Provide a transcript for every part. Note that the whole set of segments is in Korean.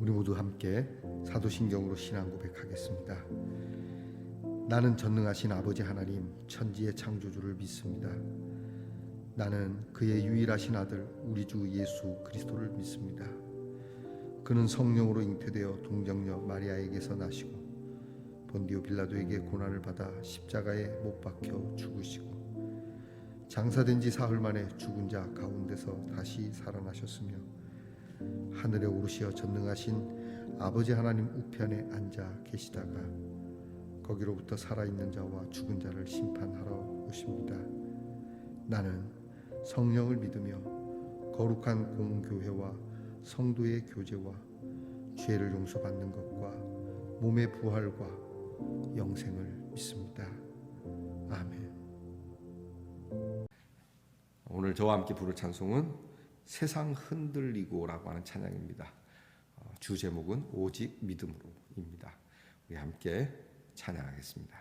우리 모두 함께 사도신경으로 신앙 고백하겠습니다. 나는 전능하신 아버지 하나님 천지의 창조주를 믿습니다. 나는 그의 유일하신 아들 우리 주 예수 그리스도를 믿습니다. 그는 성령으로 잉태되어 동정녀 마리아에게서 나시고 본디오 빌라도에게 고난을 받아 십자가에 못 박혀 죽으시고 장사된 지 사흘 만에 죽은 자 가운데서 다시 살아나셨으며 하늘에 오르시어 전능하신 아버지 하나님 우편에 앉아 계시다가 거기로부터 살아있는 자와 죽은 자를 심판하러 오십니다. 나는 성령을 믿으며 거룩한 공교회와 성도의 교제와 죄를 용서받는 것과 몸의 부활과 영생을 믿습니다. 아멘. 오늘 저와 함께 부를 찬송은 세상 흔들리고라고 하는 찬양입니다. 주 제목은 오직 믿음으로입니다. 우리 함께 찬양하겠습니다.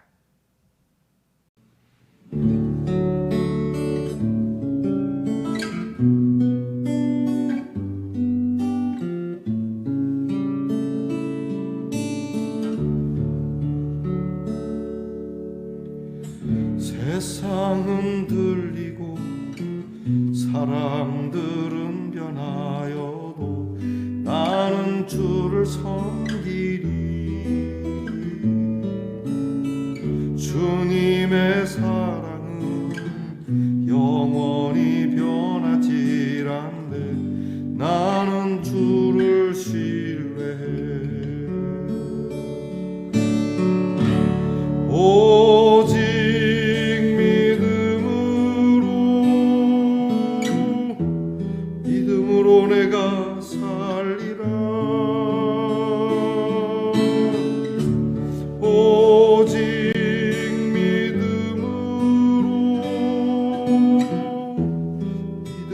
세상은 들리고 사람들은 변하여도 나는 주를 섬기리. 주님의 사랑은 영원히 변하질 않네. 나는 주를 신뢰해. 오직 믿음으로 내가 살리라. 오직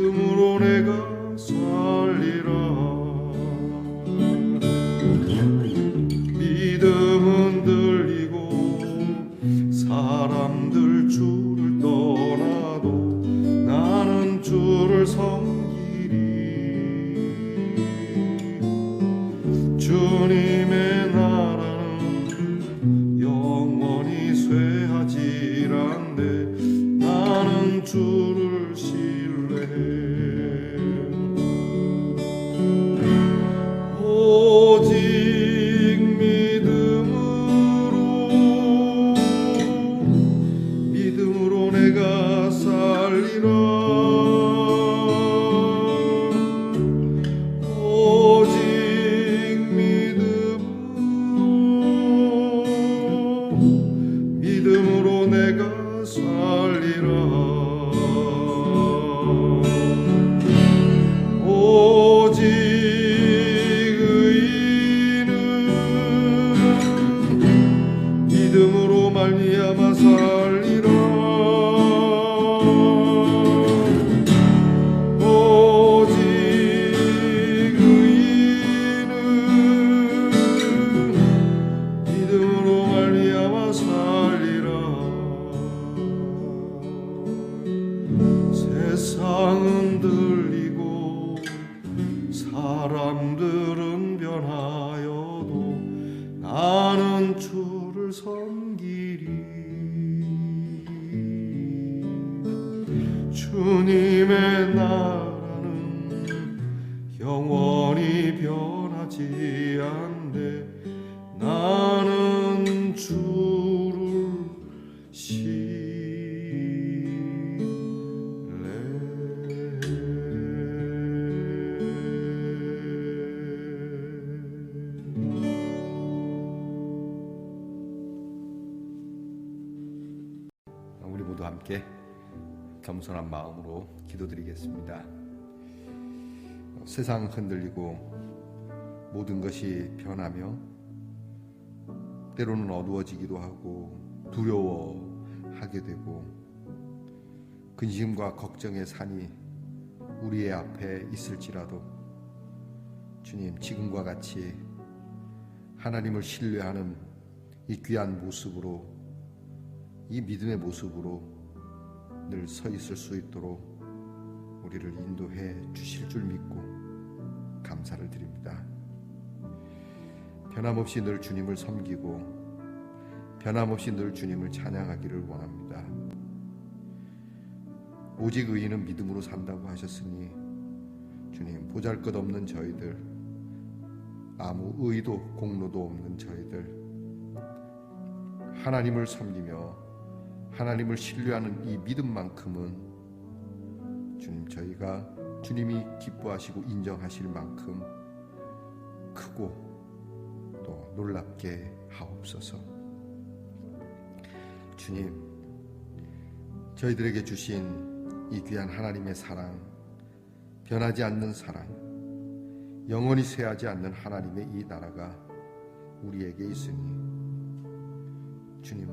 믿음으로 내가 살리라. 믿음은 들리고 사람들 주를 떠나도 나는 주를 주님의 나라는 영원히 쇠하질 않네. 나는 주를 신뢰해. 오직 믿음으로 내가 살리라. 믿음으로 내가 살리라. 오직 의인은 믿음으로 말미암아 살리라. 오직 의인은 믿음으로 말미암아 살리라. 세상은 들리고 사람들은 변하여도 나는 주를 섬기리. 주님의 나라는 영원히 변하지 않네. 나는 주를 우리 모두 함께 겸손한 마음으로 기도드리겠습니다. 세상 흔들리고 모든 것이 변하며 때로는 어두워지기도 하고 두려워하게 되고 근심과 걱정의 산이 우리의 앞에 있을지라도 주님, 지금과 같이 하나님을 신뢰하는 이 귀한 모습으로, 이 믿음의 모습으로 늘 서 있을 수 있도록 우리를 인도해 주실 줄 믿고 감사를 드립니다. 변함없이 늘 주님을 섬기고 변함없이 늘 주님을 찬양하기를 원합니다. 오직 의인은 믿음으로 산다고 하셨으니 주님, 보잘것없는 저희들, 아무 의도 공로도 없는 저희들, 하나님을 섬기며 하나님을 신뢰하는 이 믿음만큼은 주님, 저희가 주님이 기뻐하시고 인정하실 만큼 크고 또 놀랍게 하옵소서. 주님, 저희들에게 주신 이 귀한 하나님의 사랑, 변하지 않는 사랑, 영원히 쇠하지 않는 하나님의 이 나라가 우리에게 있으니 주님,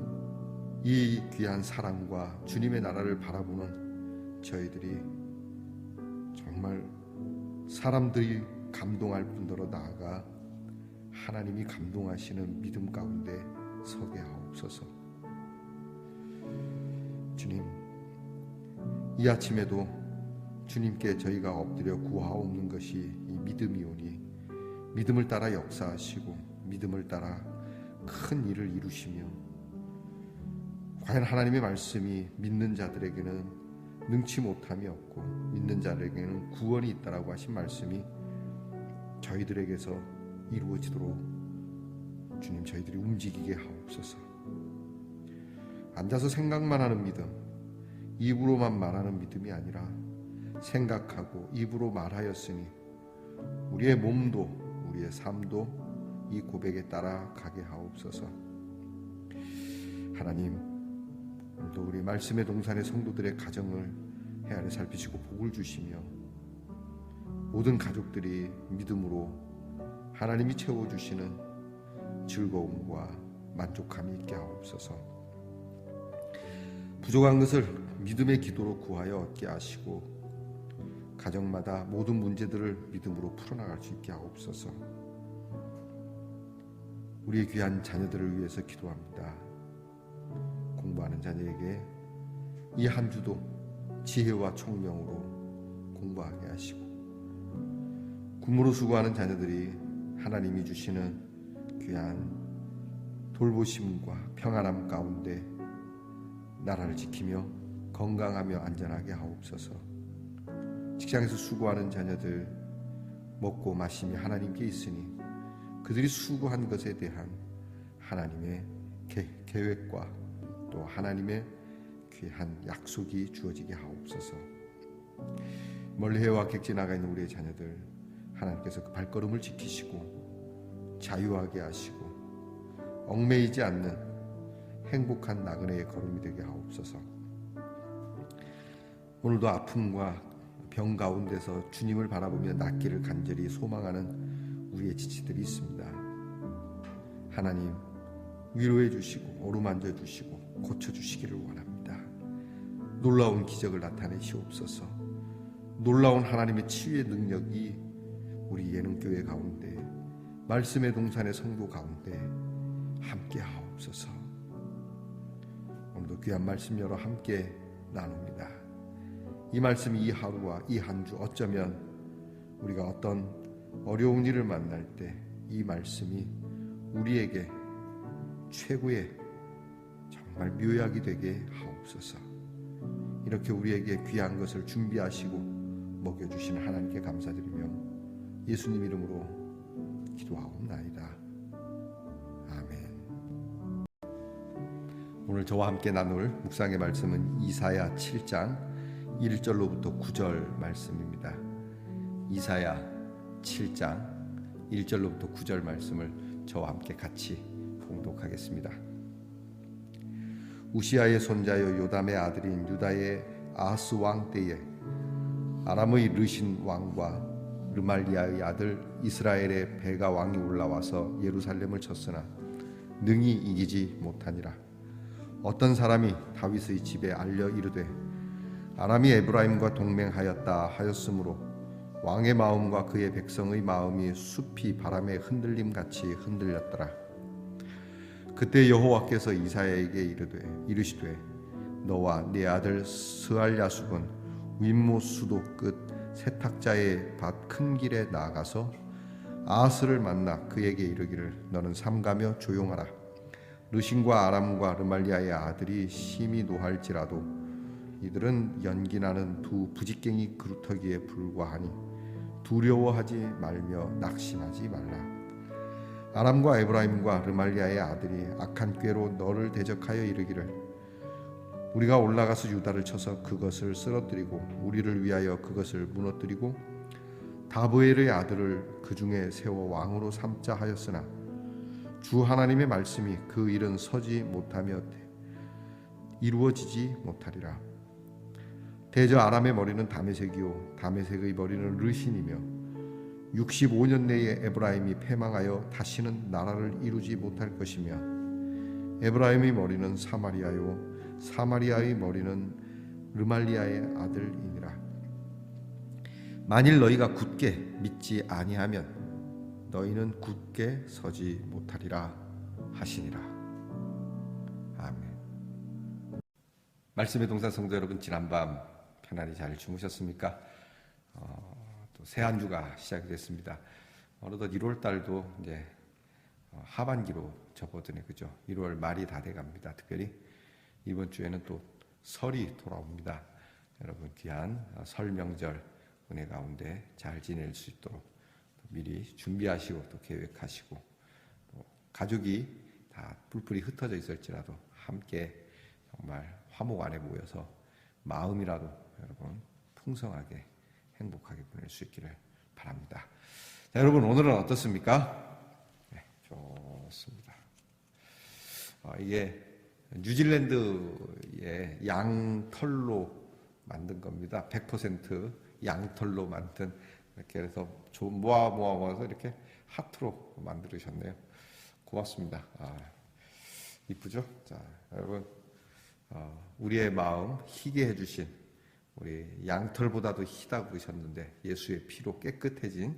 이 귀한 사랑과 주님의 나라를 바라보는 저희들이 정말 사람들이 감동할 뿐더러 나아가 하나님이 감동하시는 믿음 가운데 서게 하옵소서. 주님, 이 아침에도 주님께 저희가 엎드려 구하옵는 것이 이 믿음이오니 믿음을 따라 역사하시고 믿음을 따라 큰 일을 이루시며 과연 하나님의 말씀이 믿는 자들에게는 능치 못함이 없고 믿는 자들에게는 구원이 있다라고 하신 말씀이 저희들에게서 이루어지도록 주님, 저희들이 움직이게 하옵소서. 앉아서 생각만 하는 믿음, 입으로만 말하는 믿음이 아니라 생각하고 입으로 말하였으니 우리의 몸도 우리의 삶도 이 고백에 따라 가게 하옵소서. 하나님, 오늘도 우리 말씀의 동산의 성도들의 가정을 헤아려 살피시고 복을 주시며 모든 가족들이 믿음으로 하나님이 채워주시는 즐거움과 만족함이 있게 하옵소서. 부족한 것을 믿음의 기도로 구하여 얻게 하시고 가정마다 모든 문제들을 믿음으로 풀어나갈 수 있게 하옵소서. 우리의 귀한 자녀들을 위해서 기도합니다. 공부하는 자녀에게 이 한 주도 지혜와 총명으로 공부하게 하시고 군무로 수고하는 자녀들이 하나님이 주시는 귀한 돌보심과 평안함 가운데 나라를 지키며 건강하며 안전하게 하옵소서. 직장에서 수고하는 자녀들 먹고 마심이 하나님께 있으니 그들이 수고한 것에 대한 하나님의 계획과 또 하나님의 귀한 약속이 주어지게 하옵소서. 멀리 해와 객지 나가 있는 우리의 자녀들 하나님께서 그 발걸음을 지키시고 자유하게 하시고 얽매이지 않는 행복한 나그네의 걸음이 되게 하옵소서. 오늘도 아픔과 병 가운데서 주님을 바라보며 낫기를 간절히 소망하는 우리의 지치들이 있습니다. 하나님, 위로해 주시고 어루만져 주시고 고쳐 주시기를 원합니다. 놀라운 기적을 나타내시옵소서. 놀라운 하나님의 치유의 능력이 우리 예능교회 가운데 말씀의 동산의 성도 가운데 함께 하옵소서. 오늘도 귀한 말씀 여러 함께 나눕니다. 이 말씀이 이 하루와 이 한 주 어쩌면 우리가 어떤 어려운 일을 만날 때 이 말씀이 우리에게 최고의 정말 묘약이 되게 하옵소서. 이렇게 우리에게 귀한 것을 준비하시고 먹여주시는 하나님께 감사드리며 예수님 이름으로 기도하옵나이다. 아멘. 오늘 저와 함께 나눌 묵상의 말씀은 이사야 7장 1절로부터 9절 말씀입니다. 이사야 7장 1절로부터 9절 말씀을 저와 함께 같이 봉독하겠습니다. 우시아의 손자여 요담의 아들인 유다의 아하스 왕 때에 아람의 르신 왕과 르말리아의 아들 이스라엘의 베가 왕이 올라와서 예루살렘을 쳤으나 능히 이기지 못하니라. 어떤 사람이 다윗의 집에 알려 이르되 아람이 에브라임과 동맹하였다 하였으므로 왕의 마음과 그의 백성의 마음이 숲이 바람에 흔들림 같이 흔들렸더라. 그때 여호와께서 이사야에게 이르시되 너와 네 아들 스알야숲은 윗모 수도 끝 세탁자의 밭 큰 길에 나가서 아하스를 만나 그에게 이르기를 너는 삼가며 조용하라. 르신과 아람과 르말리아의 아들이 심히 노할지라도 이들은 연기나는 두 부직갱이 그루터기에 불과하니 두려워하지 말며 낙심하지 말라. 아람과 에브라임과 르말리아의 아들이 악한 꾀로 너를 대적하여 이르기를 우리가 올라가서 유다를 쳐서 그것을 쓰러뜨리고 우리를 위하여 그것을 무너뜨리고 다브엘의 아들을 그 중에 세워 왕으로 삼자 하였으나 주 하나님의 말씀이 그 일은 서지 못하며 이루어지지 못하리라. 대저 아람의 머리는 다메섹이요 다메섹의 머리는 르신이며 65년 내에 에브라임이 패망하여 다시는 나라를 이루지 못할 것이며 에브라임의 머리는 사마리아요 사마리아의 머리는 르말리아의 아들이니라. 만일 너희가 굳게 믿지 아니하면 너희는 굳게 서지 못하리라 하시니라. 아멘. 말씀의 동산 성도 여러분, 지난밤 편안히 잘 주무셨습니까? 또 새 한 주가 시작이 됐습니다. 어느덧 1월 달도 이제 하반기로 접어드네, 그죠? 1월 말이 다 돼갑니다. 특별히 이번 주에는 또 설이 돌아옵니다. 여러분 귀한 설 명절 은혜 가운데 잘 지낼 수 있도록 미리 준비하시고 또 계획하시고 또 가족이 다 뿔뿔이 흩어져 있을지라도 함께 정말 화목 안에 모여서 마음이라도 여러분 풍성하게 행복하게 보낼 수 있기를 바랍니다. 자, 여러분 오늘은 어떻습니까? 네, 좋습니다. 이게 뉴질랜드의 양털로 만든 겁니다. 100% 양털로 만든, 이렇게 해서 모아서 이렇게 하트로 만들으셨네요. 고맙습니다. 이쁘죠? 자, 여러분, 우리의 마음 희게 해주신, 우리 양털보다도 희다고 그러셨는데 예수의 피로 깨끗해진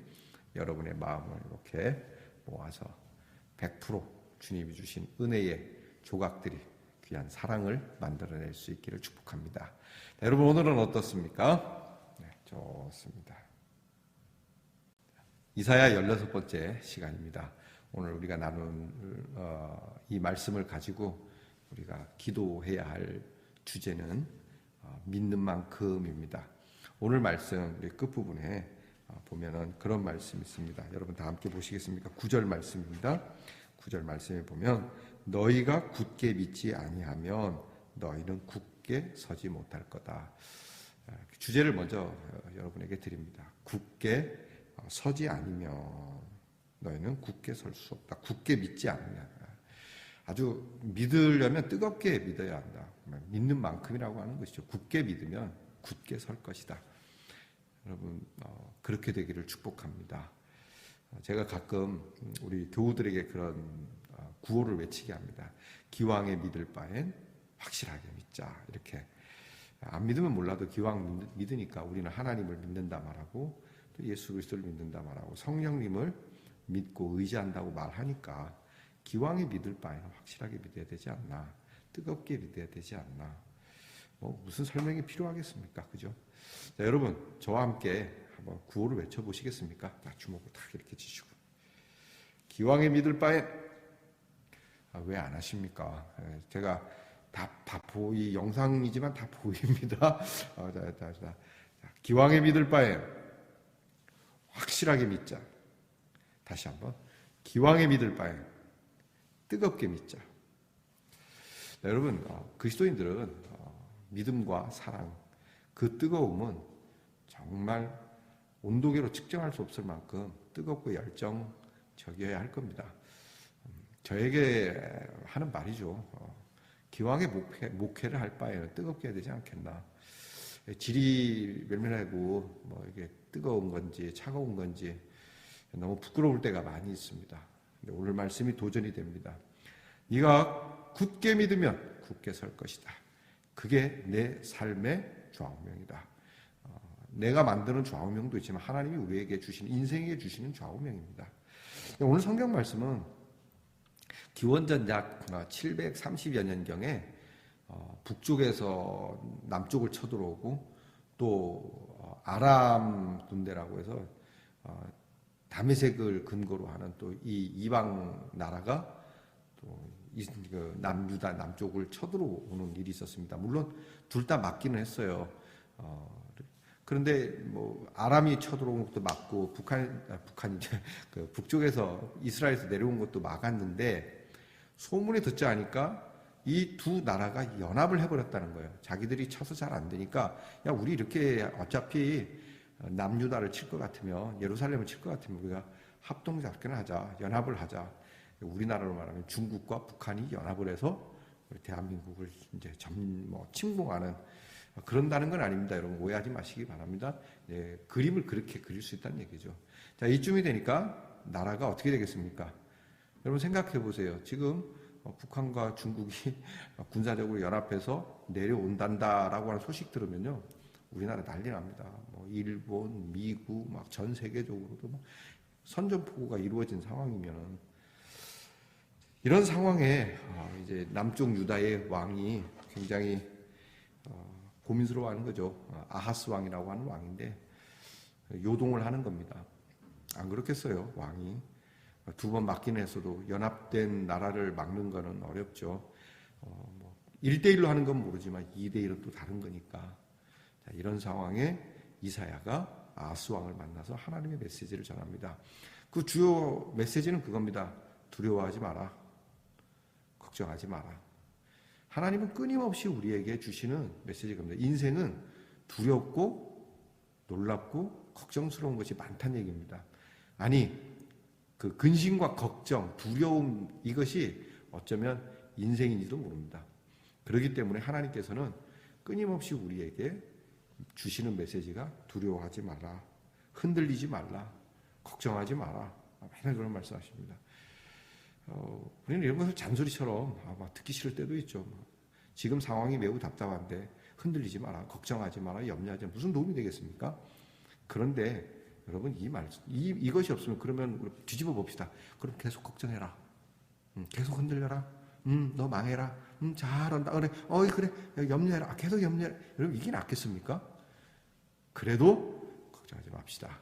여러분의 마음을 이렇게 모아서 100% 주님이 주신 은혜의 조각들이 귀한 사랑을 만들어낼 수 있기를 축복합니다. 자, 여러분 오늘은 어떻습니까? 네, 좋습니다. 이사야 16번째 시간입니다. 오늘 우리가 나눈 이 말씀을 가지고 우리가 기도해야 할 주제는 믿는 만큼입니다. 오늘 말씀 끝부분에 보면은 그런 말씀이 있습니다. 여러분 다 함께 보시겠습니까? 9절 말씀입니다. 9절 말씀에 보면 너희가 굳게 믿지 아니하면 너희는 굳게 서지 못할 거다. 주제를 먼저 여러분에게 드립니다. 굳게 서지 않으면 너희는 굳게 설 수 없다. 굳게 믿지 않으면, 아주 믿으려면 뜨겁게 믿어야 한다. 믿는 만큼이라고 하는 것이죠. 굳게 믿으면 굳게 설 것이다. 여러분 그렇게 되기를 축복합니다. 제가 가끔 우리 교우들에게 그런 구호를 외치게 합니다. 기왕에 믿을 바엔 확실하게 믿자. 이렇게 안 믿으면 몰라도 기왕 믿으니까 우리는 하나님을 믿는다 말하고 또 예수 그리스도를 믿는다 말하고 성령님을 믿고 의지한다고 말하니까 기왕에 믿을 바에는 확실하게 믿어야 되지 않나, 뜨겁게 믿어야 되지 않나, 무슨 설명이 필요하겠습니까? 그죠? 자, 여러분 저와 함께 한번 구호를 외쳐보시겠습니까? 자, 주먹을 탁 이렇게 쥐시고 기왕에 믿을 바에 왜 안 하십니까? 제가 다 이 영상이지만 다 보입니다. 자, 기왕에 믿을 바에 확실하게 믿자. 다시 한번 기왕에 믿을 바에 뜨겁게 믿자. 네, 여러분 그리스도인들은 믿음과 사랑, 그 뜨거움은 정말 온도계로 측정할 수 없을 만큼 뜨겁고 열정적이어야 할 겁니다. 저에게 하는 말이죠. 기왕에 목회를 할 바에는 뜨겁게 해야 되지 않겠나. 질이 멸멸하고 이게 뜨거운 건지 차가운 건지 너무 부끄러울 때가 많이 있습니다. 근데 오늘 말씀이 도전이 됩니다. 네가 굳게 믿으면 굳게 설 것이다. 그게 내 삶의 좌우명이다. 내가 만드는 좌우명도 있지만 하나님이 우리에게 주시는, 인생에게 주시는 좌우명입니다. 오늘 성경 말씀은 기원전 약 730여 년경에 북쪽에서 남쪽을 쳐들어오고 또 아람 군대라고 해서 다메섹을 근거로 하는 또 이 이방 나라가 그 남유다 남쪽을 쳐들어오는 일이 있었습니다. 물론 둘 다 맞기는 했어요. 그런데 뭐 아람이 쳐들어온 것도 맞고 북한이 그 북쪽에서 이스라엘에서 내려온 것도 막았는데 소문이 듣지 않으니까 이 두 나라가 연합을 해버렸다는 거예요. 자기들이 쳐서 잘 안 되니까 야 우리 이렇게 어차피 남유다를 칠 것 같으면 예루살렘을 칠 것 같으면 우리가 합동작전을 하자, 연합을 하자. 우리나라로 말하면 중국과 북한이 연합을 해서 우리 대한민국을 이제 침공하는 그런다는 건 아닙니다. 여러분 오해하지 마시기 바랍니다. 네, 그림을 그렇게 그릴 수 있다는 얘기죠. 자, 이쯤이 되니까 나라가 어떻게 되겠습니까? 여러분 생각해 보세요. 지금 북한과 중국이 군사적으로 연합해서 내려온단다라고 하는 소식 들으면요, 우리나라 난리 납니다. 뭐 일본, 미국, 막 전 세계적으로도 막 선전포고가 이루어진 상황이면은 이런 상황에 이제 남쪽 유다의 왕이 굉장히 고민스러워하는 거죠. 아하스 왕이라고 하는 왕인데 요동을 하는 겁니다. 안 그렇겠어요, 왕이. 두 번 막기는 했어도 연합된 나라를 막는 거는 어렵죠. 1대1로 하는 건 모르지만 2대1은 또 다른 거니까. 자, 이런 상황에 이사야가 아하스 왕을 만나서 하나님의 메시지를 전합니다. 그 주요 메시지는 그겁니다. 두려워하지 마라. 걱정하지 마라. 하나님은 끊임없이 우리에게 주시는 메시지가 겁니다. 인생은 두렵고 놀랍고 걱정스러운 것이 많다는 얘기입니다. 아니, 그 근심과 걱정, 두려움 이것이 어쩌면 인생인지도 모릅니다. 그렇기 때문에 하나님께서는 끊임없이 우리에게 주시는 메시지가 두려워하지 마라, 흔들리지 말라, 걱정하지 마라. 맨날 그런 말씀하십니다. 우리는 이런 것을 잔소리처럼 막 듣기 싫을 때도 있죠. 지금 상황이 매우 답답한데 흔들리지 마라, 걱정하지 마라, 염려하지 마라. 무슨 도움이 되겠습니까? 그런데 여러분 이것이 없으면 그러면 뒤집어 봅시다. 그럼 계속 걱정해라. 계속 흔들려라. 너 망해라. 잘한다. 그래. 그래. 염려해라. 계속 염려해라. 여러분 이게 낫겠습니까? 그래도 걱정하지 맙시다.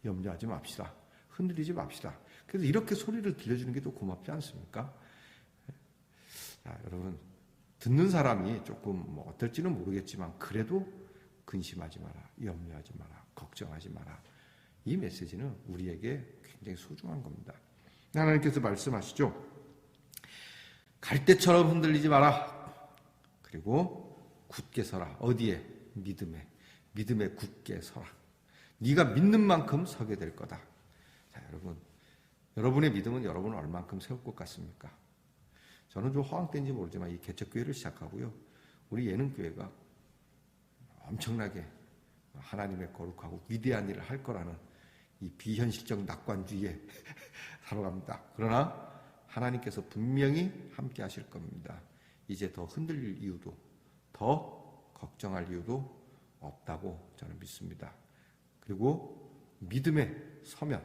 염려하지 맙시다. 흔들리지 맙시다. 그래서 이렇게 소리를 들려주는 게 또 고맙지 않습니까? 자, 여러분 듣는 사람이 조금 뭐 어떨지는 모르겠지만 그래도 근심하지 마라. 염려하지 마라. 걱정하지 마라. 이 메시지는 우리에게 굉장히 소중한 겁니다. 하나님께서 말씀하시죠. 갈대처럼 흔들리지 마라. 그리고 굳게 서라. 어디에? 믿음에 굳게 서라. 네가 믿는 만큼 서게 될 거다. 자, 여러분의 믿음은 여러분을 얼만큼 세울 것 같습니까? 저는 좀 허황 때인지 모르지만 이 개척교회를 시작하고요, 우리 예능교회가 엄청나게 하나님의 거룩하고 위대한 일을 할 거라는 이 비현실적 낙관주의에 살아갑니다. 그러나 하나님께서 분명히 함께 하실 겁니다. 이제 더 흔들릴 이유도, 더 걱정할 이유도 없다고 저는 믿습니다. 그리고 믿음에 서면,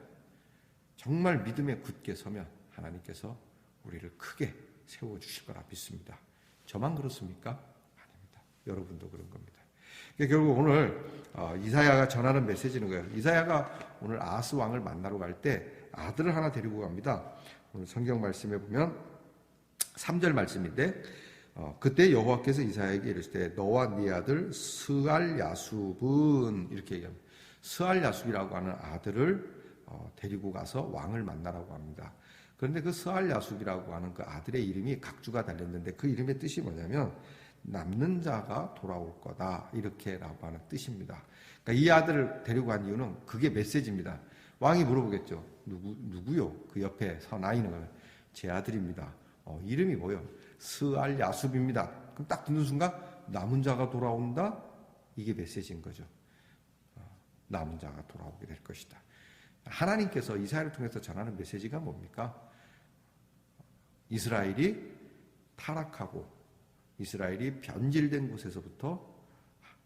정말 믿음에 굳게 서면 하나님께서 우리를 크게 세워주실 거라 믿습니다. 저만 그렇습니까? 아닙니다. 여러분도 그런 겁니다. 결국 오늘 이사야가 전하는 메시지는 거예요. 이사야가 오늘 아하스 왕을 만나러 갈 때 아들을 하나 데리고 갑니다. 오늘 성경 말씀에 보면 3절 말씀인데, 그때 여호와께서 이사야에게 이르시되 너와 네 아들 스알야숲은, 이렇게 얘기합니다. 스알야숲이라고 하는 아들을 데리고 가서 왕을 만나라고 합니다. 그런데 그 스알야숲이라고 하는 그 아들의 이름이 각주가 달렸는데 그 이름의 뜻이 뭐냐면 남는 자가 돌아올 거다, 이렇게라고 하는 뜻입니다. 그러니까 이 아들을 데리고 간 이유는 그게 메시지입니다. 왕이 물어보겠죠. 누구요? 그 옆에 서 나이는 제 아들입니다. 이름이 뭐요? 스알야숲입니다. 그럼 딱 듣는 순간 남은 자가 돌아온다? 이게 메시지인 거죠. 남은 자가 돌아오게 될 것이다. 하나님께서 이사야를 통해서 전하는 메시지가 뭡니까? 이스라엘이 타락하고 이스라엘이 변질된 곳에서부터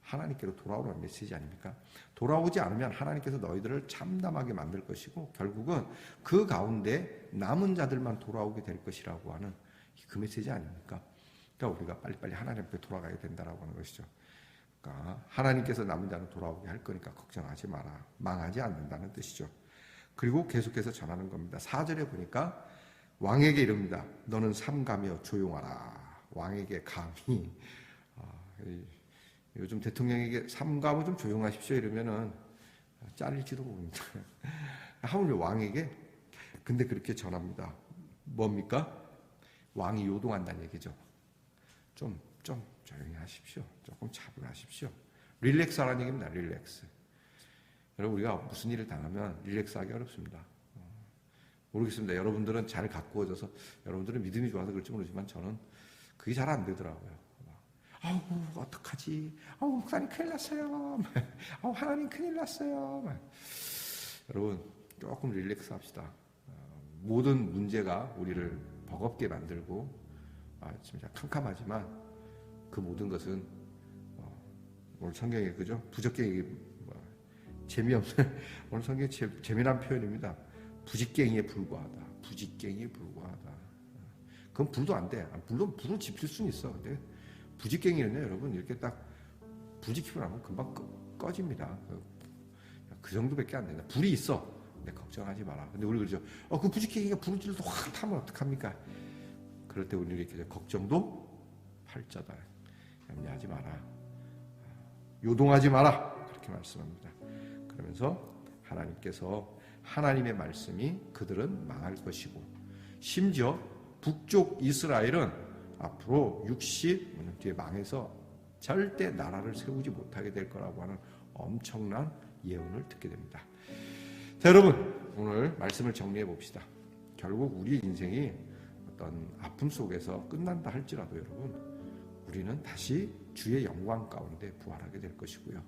하나님께로 돌아오는 메시지 아닙니까? 돌아오지 않으면 하나님께서 너희들을 참담하게 만들 것이고 결국은 그 가운데 남은 자들만 돌아오게 될 것이라고 하는 그 메시지 아닙니까? 그러니까 우리가 빨리빨리 하나님 앞에 돌아가야 된다라고 하는 것이죠. 그러니까 하나님께서 남은 자는 돌아오게 할 거니까 걱정하지 마라. 망하지 않는다는 뜻이죠. 그리고 계속해서 전하는 겁니다. 4절에 보니까 왕에게 이릅니다. 너는 삼가며 조용하라. 왕에게 감히 요즘 대통령에게 삼가며 좀 조용하십시오 이러면은 잘릴지도 모릅니다. 하물며 왕에게 근데 그렇게 전합니다. 뭡니까? 왕이 요동한다는 얘기죠. 좀 조용히 하십시오. 조금 차분하십시오. 릴렉스 하라는 얘기입니다. 릴렉스. 여러분 우리가 무슨 일을 당하면 릴렉스하기 어렵습니다. 모르겠습니다. 여러분들은 잘 가꾸어져서 여러분들은 믿음이 좋아서 그럴지 모르지만 저는 그게 잘 안 되더라고요. 아우 어떡하지? 아우 목사님 큰일 났어요. 아우 하나님 큰일 났어요. 여러분 조금 릴렉스 합시다. 모든 문제가 우리를 버겁게 만들고 진짜 캄캄하지만 그 모든 것은 오늘 성경에 그죠? 부적갱이 재미없는 오늘 성경에 재미난 표현입니다. 부직갱이에 불과하다. 부직갱이에 불과하다. 그건 불도 안 돼. 물론 불은 지필 수는 있어. 근데 부직갱이는요, 여러분 이렇게 딱 불 지키고 나면 금방 꺼집니다. 그 정도밖에 안 된다. 불이 있어. 근데 걱정하지 마라. 근데 우리 그러죠. 그 부직갱이가 불질도 확 타면 어떡합니까? 그럴 때 우리는 이렇게 걱정도 팔자다. 염려하지 마라. 요동하지 마라. 그렇게 말씀합니다. 그러면서 하나님께서 하나님의 말씀이 그들은 망할 것이고 심지어 북쪽 이스라엘은 앞으로 60년 뒤에 망해서 절대 나라를 세우지 못하게 될 거라고 하는 엄청난 예언을 듣게 됩니다. 자, 여러분 오늘 말씀을 정리해 봅시다. 결국 우리 인생이 어떤 아픔 속에서 끝난다 할지라도 여러분 우리는 다시 주의 영광 가운데 부활하게 될 것이고요.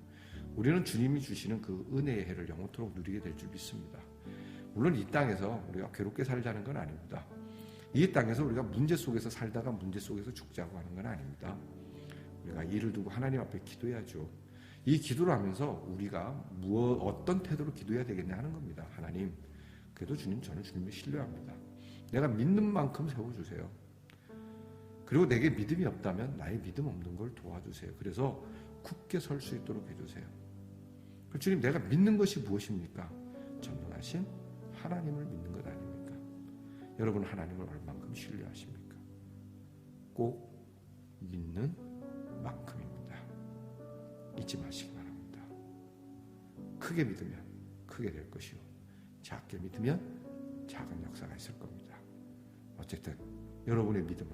우리는 주님이 주시는 그 은혜의 해를 영원토록 누리게 될 줄 믿습니다. 물론 이 땅에서 우리가 괴롭게 살자는 건 아닙니다. 이 땅에서 우리가 문제 속에서 살다가 문제 속에서 죽자고 하는 건 아닙니다. 우리가 이를 두고 하나님 앞에 기도해야죠. 이 기도를 하면서 우리가 어떤 태도로 기도해야 되겠냐 하는 겁니다. 하나님, 그래도 주님, 저는 주님을 신뢰합니다. 내가 믿는 만큼 세워주세요. 그리고 내게 믿음이 없다면 나의 믿음 없는 걸 도와주세요. 그래서 굳게 설 수 있도록 해주세요. 주님, 내가 믿는 것이 무엇입니까? 전능하신 하나님을 믿는 것 아닙니까? 여러분 하나님을 얼만큼 신뢰하십니까? 꼭 믿는 만큼입니다. 잊지 마시기 바랍니다. 크게 믿으면 크게 될 것이요 작게 믿으면 작은 역사가 있을 겁니다. 어쨌든 여러분의 믿음은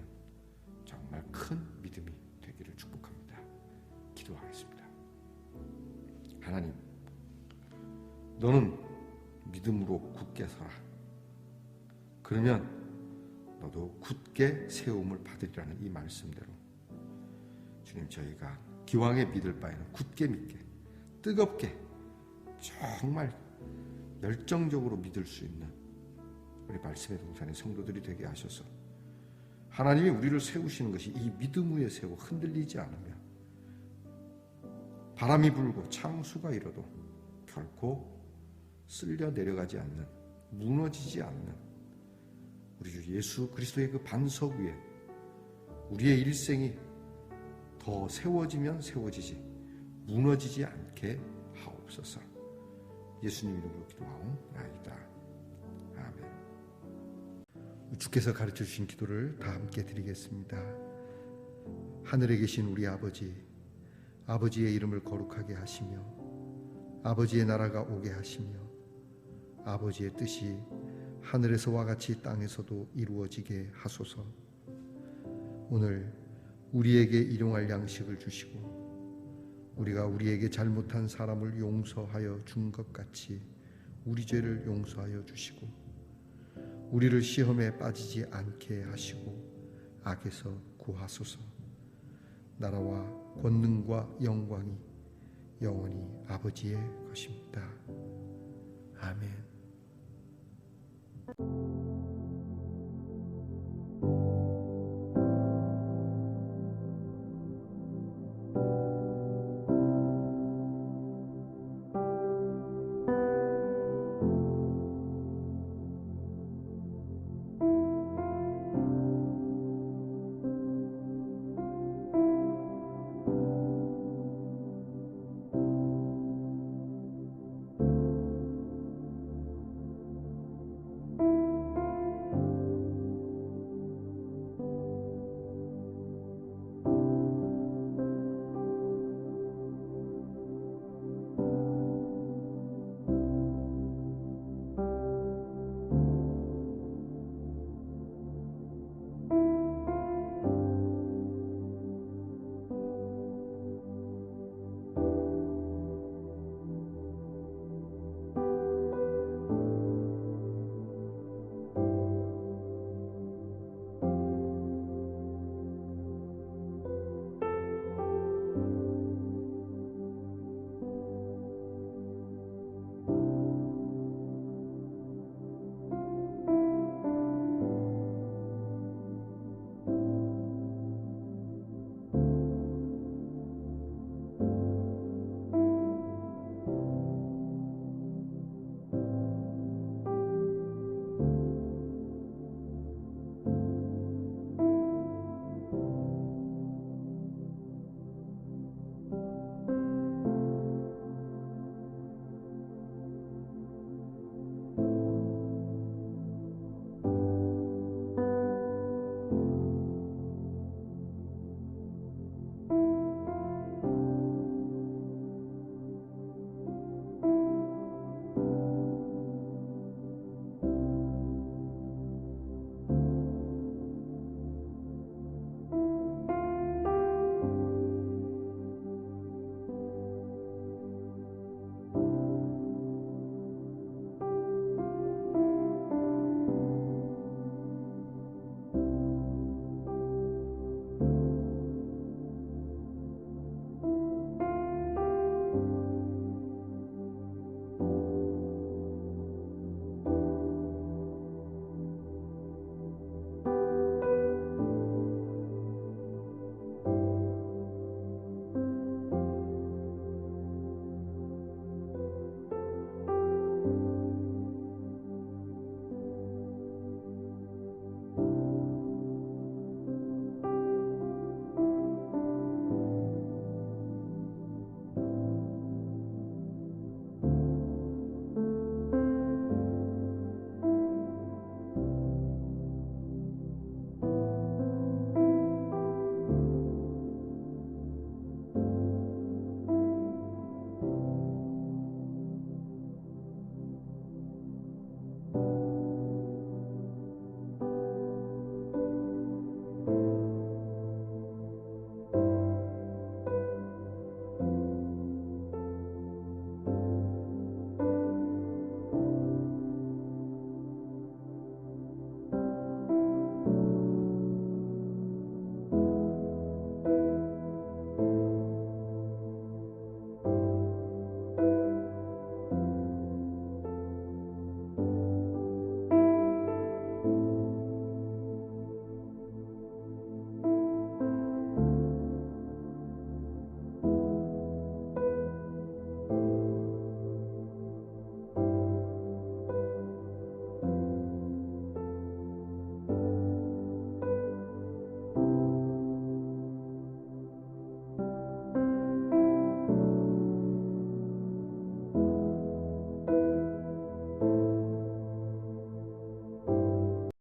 정말 큰 믿음이 되기를 축복합니다. 기도하겠습니다. 하나님, 너는 믿음으로 굳게 서라. 그러면 너도 굳게 세움을 받으리라는 이 말씀대로 주님, 저희가 기왕에 믿을 바에는 굳게 믿게, 뜨겁게, 정말 열정적으로 믿을 수 있는 우리 말씀의 동산의 성도들이 되게 하셔서 하나님이 우리를 세우시는 것이 이 믿음 위에 세워 흔들리지 않으며 바람이 불고 창수가 일어도 결코 쓸려 내려가지 않는, 무너지지 않는 우리 주 예수 그리스도의 그 반석 위에 우리의 일생이 더 세워지면 세워지지 무너지지 않게 하옵소서. 예수님 이름으로 기도하옵나이다. 아멘. 주께서 가르쳐 주신 기도를 다 함께 드리겠습니다. 하늘에 계신 우리 아버지, 아버지의 이름을 거룩하게 하시며 아버지의 나라가 오게 하시며 아버지의 뜻이 하늘에서와 같이 땅에서도 이루어지게 하소서. 오늘 우리에게 일용할 양식을 주시고 우리가 우리에게 잘못한 사람을 용서하여 준 것 같이 우리 죄를 용서하여 주시고 우리를 시험에 빠지지 않게 하시고 악에서 구하소서. 나라와 권능과 영광이 영원히 아버지의 것입니다. 아멘.